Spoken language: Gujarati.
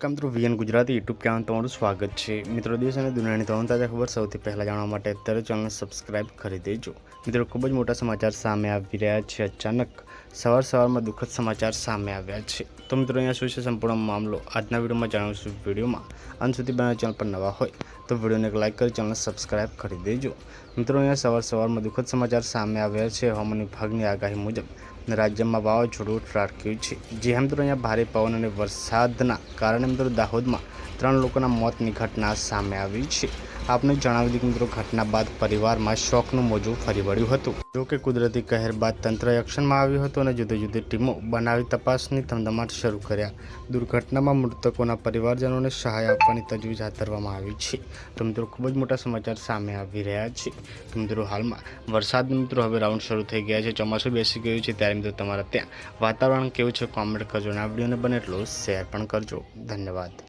મિત્રો વીએન ગુજરાતી યુટ્યુબ ચેનલ તમારું સ્વાગત છે। મિત્રો દેશ અને દુનિયાની તમામ તાજા ખબર સૌથી પહેલાં જાણવા માટે અત્યારે ચેનલ સબસ્ક્રાઇબ કરી દેજો। મિત્રો ખૂબ જ મોટા સમાચાર સામે આવી રહ્યા છે। અચાનક સવારમાં દુઃખદ સમાચાર સામે આવ્યા છે। તો મિત્રો અહીંયા શું છે સંપૂર્ણ મામલો આજના વિડીયોમાં જણાવીશું। વિડીયોમાં અંત સુધી બને ચેનલ પર નવા હોય તો વિડીયોને એક લાઇક કરી ચેનલ સબસ્ક્રાઇબ કરી દેજો। મિત્રો અહીંયા સવારમાં દુઃખદ સમાચાર સામે આવ્યા છે। હવામાન વિભાગની આગાહી મુજબ રાજ્યમાં વાવાઝોડું ત્રાટક્યું છે। જે મિત્રો અહીંયા ભારે પવન અને વરસાદના કારણે મિત્રો દાહોદમાં 3 લોકોના મોતની ઘટના સામે આવી છે। આપને જણાવી દીધું મિત્રો ઘટના બાદ પરિવારમાં શોકનું મોજું ફરી વળ્યું હતું। જો કે કુદરતી કહેર બાદ તંત્ર એક્શનમાં આવ્યું હતું અને જુદી જુદી ટીમો બનાવી તપાસની ધમધમાટ શરૂ કર્યા। દુર્ઘટનામાં મૃતકોના પરિવારજનોને સહાય આપવાની તજવીજ હાથ ધરવામાં આવી છે। તો મિત્રો ખૂબ જ મોટા સમાચાર સામે આવી રહ્યા છે। તો મિત્રો હાલમાં વરસાદનું મિત્રો હવે રાઉન્ડ શરૂ થઈ ગયા છે। ચોમાસું બેસી ગયું છે ત્યારે મિત્રો તમારા ત્યાં વાતાવરણ કેવું છે કોમેન્ટ કરજો અને આ વિડીયોને બને એટલો શેર પણ કરજો। ધન્યવાદ।